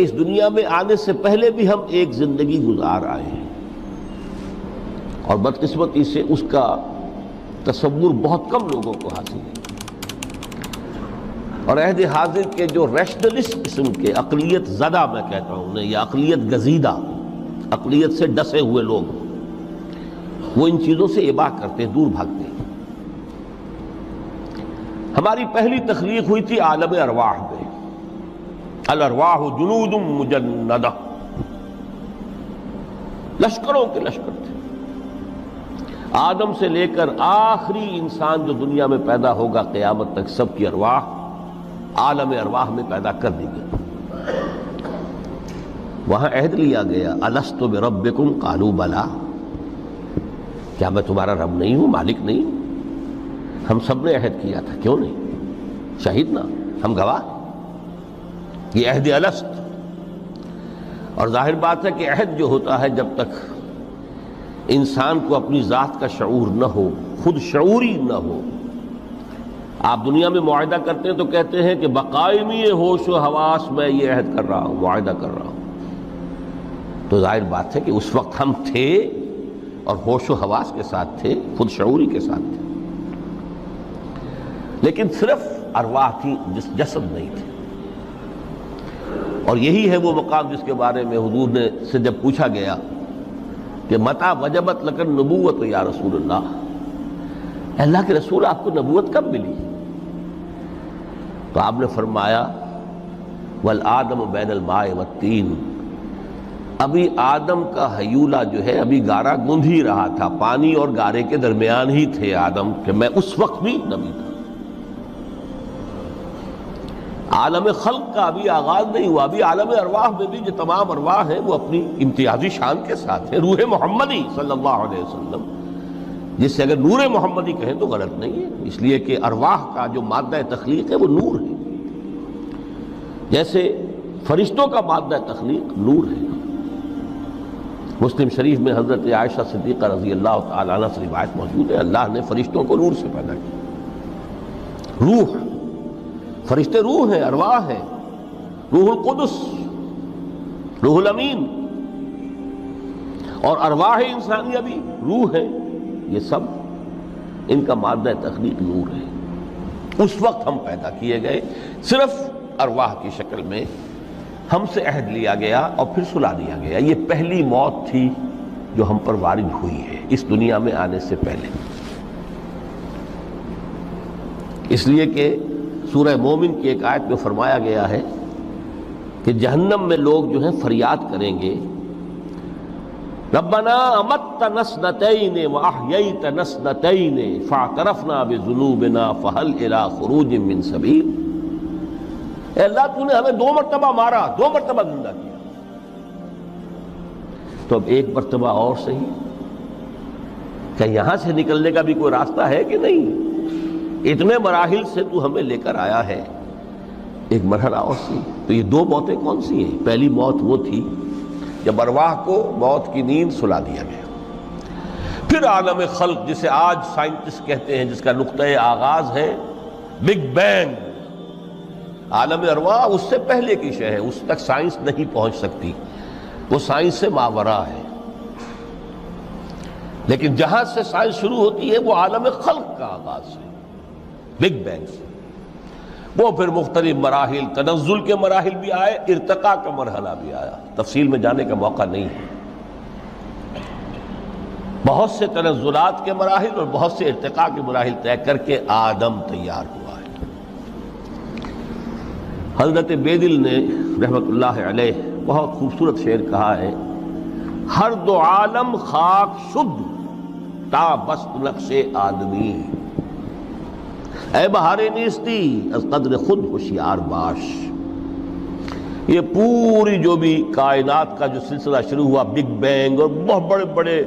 اس دنیا میں آنے سے پہلے بھی ہم ایک زندگی گزار آئے ہیں، اور بدقسمتی سے اس کا تصور بہت کم لوگوں کو حاصل ہے، اور عہد حاضر کے جو ریشنلسٹ قسم کے عقلیت زدہ میں کہتا ہوں انہیں، یا عقلیت گزیدہ، عقلیت سے ڈسے ہوئے لوگ، وہ ان چیزوں سے اباع کرتے ہیں، دور بھاگتے ہیں۔ ہماری پہلی تخلیق ہوئی تھی عالم ارواح میں، الارواح جنود مجندہ، لشکروں کے لشکر تھے۔ آدم سے لے کر آخری انسان جو دنیا میں پیدا ہوگا قیامت تک، سب کی ارواح عالم ارواح میں پیدا کر دی گئی۔ وہاں عہد لیا گیا، الست بربکم قالوا بلا، کیا میں تمہارا رب نہیں ہوں، مالک نہیں ہوں؟ ہم سب نے عہد کیا تھا، کیوں نہیں؟ شہید نا، ہم گواہ، یہ عہد الست۔ اور ظاہر بات ہے کہ عہد جو ہوتا ہے جب تک انسان کو اپنی ذات کا شعور نہ ہو، خود شعوری نہ ہو۔ آپ دنیا میں معاہدہ کرتے ہیں تو کہتے ہیں کہ بقائمی ہوش و حواس میں یہ عہد کر رہا ہوں، معاہدہ کر رہا ہوں، تو ظاہر بات ہے کہ اس وقت ہم تھے اور ہوش و حواس کے ساتھ تھے، خود شعوری کے ساتھ تھے، لیکن صرف ارواح تھی، جسد نہیں تھے۔ اور یہی ہے وہ مقام جس کے بارے میں حضور نے سے جب پوچھا گیا کہ متى وجبت لک النبوۃ یا رسول اللہ، اللہ کے رسول آپ کو نبوت کب ملی؟ تو آپ نے فرمایا والآدم بین الماء والطین، ابھی آدم کا حیولہ جو ہے ابھی گارا گوندھ ہی رہا تھا، پانی اور گارے کے درمیان ہی تھے آدم، کہ میں اس وقت بھی نبی تھا۔ عالم خلق کا ابھی آغاز نہیں ہوا، ابھی عالم ارواح میں بھی جو تمام ارواح ہیں وہ اپنی امتیازی شان کے ساتھ ہیں۔ روح محمدی صلی اللہ علیہ وسلم، جس سے اگر نور محمدی کہیں تو غلط نہیں ہے، اس لیے کہ ارواح کا جو مادہ تخلیق ہے وہ نور ہے، جیسے فرشتوں کا مادہ تخلیق نور ہے۔ مسلم شریف میں حضرت عائشہ صدیقہ رضی اللہ تعالیٰ عنہ سے روایت موجود ہے، اللہ نے فرشتوں کو نور سے پیدا کیا۔ روح، فرشتے روح ہیں، ارواح ہیں، روح القدس، روح الامین، اور ارواح انسانیہ بھی روح ہے، یہ سب ان کا مادہ تخلیق نور ہے۔ اس وقت ہم پیدا کیے گئے، صرف ارواح کی شکل میں ہم سے عہد لیا گیا اور پھر سلا دیا گیا۔ یہ پہلی موت تھی جو ہم پر وارد ہوئی ہے اس دنیا میں آنے سے پہلے، اس لیے کہ سورہ مومن کی ایک آیت میں فرمایا گیا ہے کہ جہنم میں لوگ جو ہیں فریاد کریں گے، ربنا امتنا اثنتین واحییتنا اثنتین فاعترفنا بذنوبنا فہل الی خروج من سبیل، اے اللہ تو نے ہمیں 2 مرتبہ مارا، 2 مرتبہ زندہ کیا، تو اب 1 مرتبہ اور صحیح، کہ یہاں سے نکلنے کا بھی کوئی راستہ ہے کہ نہیں؟ اتنے مراحل سے تو ہمیں لے کر آیا ہے، ایک مرحلہ اور سی۔ تو یہ 2 موتیں کون سی ہیں؟ پہلی موت وہ تھی جب ارواح کو موت کی نیند سلا دیا گیا۔ پھر عالم خلق، جسے آج سائنٹسٹ کہتے ہیں، جس کا نقطۂ آغاز ہے بگ بینگ، عالم ارواح اس سے پہلے کی شے ہے، اس تک سائنس نہیں پہنچ سکتی، وہ سائنس سے ماوراء ہے۔ لیکن جہاں سے سائنس شروع ہوتی ہے وہ عالم خلق کا آغاز ہے، بگ بینگ سے۔ وہ پھر مختلف مراحل، تنزل کے مراحل بھی آئے، ارتقاء کا مرحلہ بھی آیا، تفصیل میں جانے کا موقع نہیں ہے۔ بہت سے تنزلات کے مراحل اور بہت سے ارتقاء کے مراحل طے کر کے آدم تیار ہوا ہے۔ حضرت بیدل نے رحمت اللہ علیہ بہت خوبصورت شعر کہا ہے، ہر 2 عالم خاک شد تا بست نقش آدمی، اے بہار نیستی از قدر خود ہوشیار باش۔ یہ پوری جو بھی کائنات کا جو سلسلہ شروع ہوا، بگ بینگ، اور بہت بڑے بڑے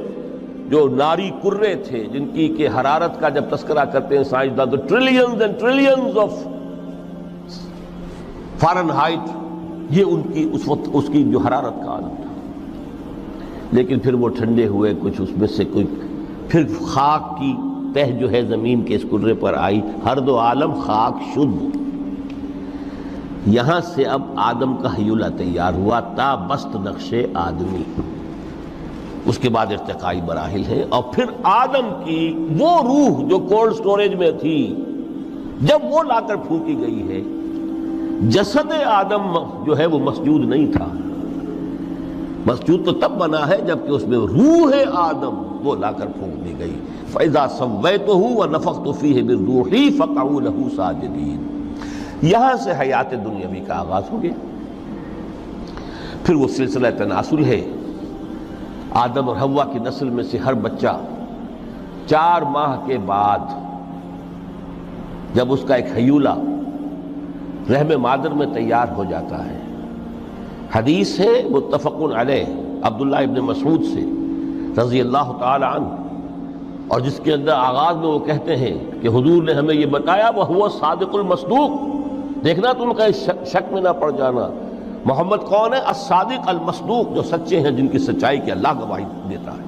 جو ناری کرے تھے جن کی کہ حرارت کا جب تذکرہ کرتے ہیں سائنسداں تو trillions and trillions of foreign height, یہ ان کی اس وقت اس کی جو حرارت کا عالم تھا، لیکن پھر وہ ٹھنڈے ہوئے، کچھ اس میں سے کوئی، پھر خاک کی تہ جو ہے زمین کے اس کرے پر آئی، ہر 2 عالم خاک شد، یہاں سے اب آدم کا ہیولہ تیار ہوا تا بست نقش آدمی، اس کے بعد ارتقائی مراحل ہیں، اور پھر آدم کی وہ روح جو کولڈ سٹوریج میں تھی جب وہ لا کر پھونکی گئی ہے، جسد آدم جو ہے وہ مسجود نہیں تھا، مسجود تو تب بنا ہے جبکہ اس میں روح آدم وہ لا کر پھونک دی گئی۔ فَإِذَا سَوَّيْتُهُ وَنَفَخْتُ فِيهِ مِن رُوحِي فَقَعُوا لَهُ سَاجِدِينَ۔ یہاں سے حیات دنیاوی کا آغاز ہو گیا۔ پھر وہ سلسلہ تناسل ہے، آدم اور حوا کی نسل میں سے ہر بچہ 4 ماہ کے بعد جب اس کا ایک ہیولہ رحم مادر میں تیار ہو جاتا ہے، حدیث ہے متفق علیہ عبداللہ ابن مسعود سے رضی اللہ تعالی عنہ، اور جس کے اندر آغاز میں وہ کہتے ہیں کہ حضور نے ہمیں یہ بتایا وَهُوَ الصادق المصدوق، دیکھنا تم کہیں شک میں نہ پڑ جانا، محمد کون ہے؟ الصادق المصدوق، جو سچے ہیں، جن کی سچائی کی اللہ گواہی دیتا ہے،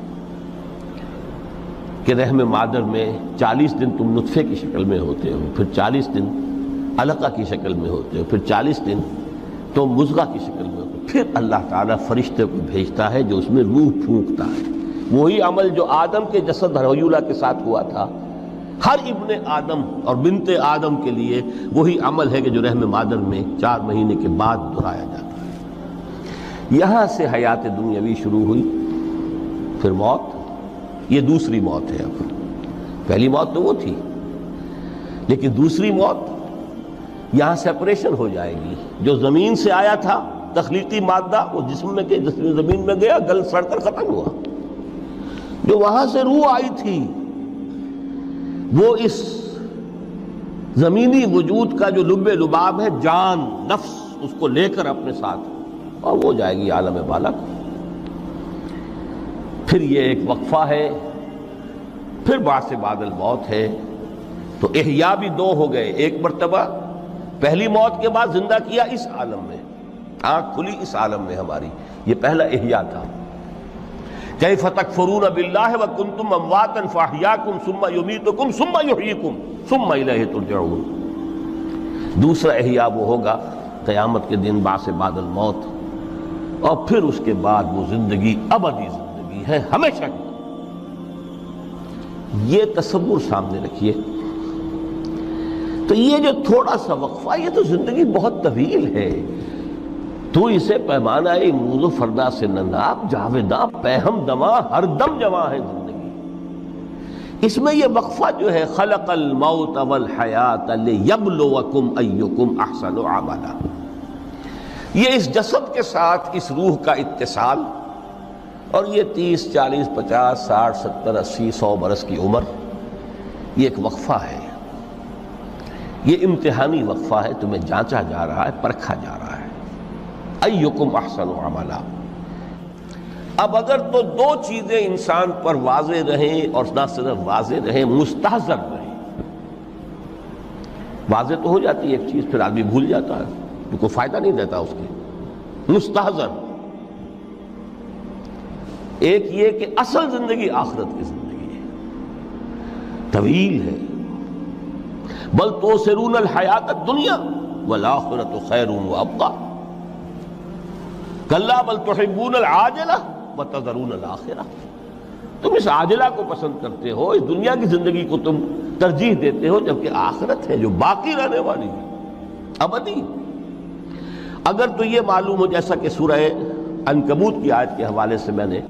کہ رحم مادر میں 40 دن تم نطفے کی شکل میں ہوتے ہو، پھر 40 دن علقہ کی شکل میں ہوتے ہو، پھر 40 دن تو مضغہ کی شکل میں ہوتے ہو، پھر اللہ تعالیٰ فرشتے کو بھیجتا ہے جو اس میں روح پھونکتا ہے۔ وہی عمل جو آدم کے جسد ہیولہ کے ساتھ ہوا تھا، ہر ابن آدم اور بنت آدم کے لیے وہی عمل ہے کہ جو رحم مادر میں 4 مہینے کے بعد دہرایا جاتا ہے۔ یہاں سے حیات دنیاوی شروع ہوئی، پھر موت، یہ دوسری موت ہے۔ اب پہلی موت تو وہ تھی، لیکن دوسری موت یہاں سیپریشن ہو جائے گی۔ جو زمین سے آیا تھا تخلیقی مادہ، وہ جسم میں کہ زمین میں گیا، گل سڑ کر ختم ہوا۔ جو وہاں سے روح آئی تھی وہ اس زمینی وجود کا جو لب لباب ہے، جان، نفس، اس کو لے کر اپنے ساتھ، اور وہ جائے گی عالم بالا کو۔ پھر یہ ایک وقفہ ہے، پھر بعد سے بعد الموت ہے۔ تو احیاء بھی 2 ہو گئے، ایک مرتبہ پہلی موت کے بعد زندہ کیا اس عالم میں، آنکھ کھلی اس عالم میں ہماری، یہ پہلا احیاء تھا۔ کیف تکفرون باللہ وکنتم امواتا فاحیاکم ثم یمیتکم ثم یحییکم ثم الیہ ترجعون۔ دوسرا احیاء وہ ہوگا قیامت کے دن، بعد سے بعد الموت، اور پھر اس کے بعد وہ زندگی ابدی زندگی ہے، ہمیشہ کی۔ یہ تصور سامنے رکھیے۔ تو یہ جو تھوڑا سا وقفہ، یہ تو زندگی بہت طویل ہے۔ تو اسے پیمانہ موز و فردا سے نناب جاویداں پہم دماں، ہر دم جواں ہے زندگی۔ اس میں یہ وقفہ جو ہے، خلق الموت والحیات لیبلوکم ایکم احسن عملا، یہ اس جسد کے ساتھ اس روح کا اتصال، اور یہ 30 40 50 60 70 80 100 برس کی عمر، یہ ایک وقفہ ہے، یہ امتحانی وقفہ ہے، تمہیں جانچا جا رہا ہے، پرکھا جا رہا ہے۔ ایکم احسن عملا۔ اب اگر تو 2 چیزیں انسان پر واضح رہیں، اور نہ صرف واضح رہیں، مستحضر رہیں۔ واضح تو ہو جاتی ہے ایک چیز، پھر آدمی بھول جاتا ہے، تو کوئی فائدہ نہیں دیتا اس کے۔ مستحضر ایک یہ کہ اصل زندگی آخرت کی زندگی ہے، طویل ہے۔ بل توثرون الحیات الدنیا والآخرۃ خیر وابقیٰ، کلا بل تحبون العاجلہ وتذرون الآخرہ۔ تم اس عاجلہ کو پسند کرتے ہو، اس دنیا کی زندگی کو تم ترجیح دیتے ہو، جبکہ آخرت ہے جو باقی رہنے والی ہے، ابدی۔ اگر تو یہ معلوم ہو، جیسا کہ سورہ عنکبوت کی آیت کے حوالے سے میں نے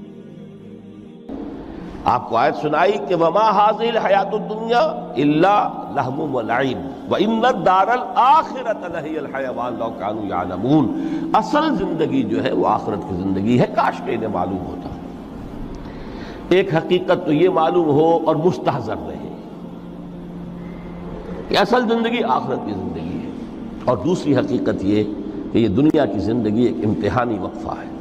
آپ کو آیت سنائی کہ وَمَا هَٰذِهِ الْحَيَاةُ الدُّنْيَا إِلَّا لَهْوٌ وَلَعِبٌ وَإِنَّ الدَّارَ الْآخِرَةَ لَهِيَ الْحَيَوَانُ لَوْ كَانُوا يَعْلَمُونَ۔ اصل زندگی جو ہے وہ آخرت کی زندگی ہے، کاش کہ انہیں معلوم ہوتا۔ ایک حقیقت تو یہ معلوم ہو اور مستحضر رہے کہ اصل زندگی آخرت کی زندگی ہے، اور دوسری حقیقت یہ کہ یہ دنیا کی زندگی ایک امتحانی وقفہ ہے۔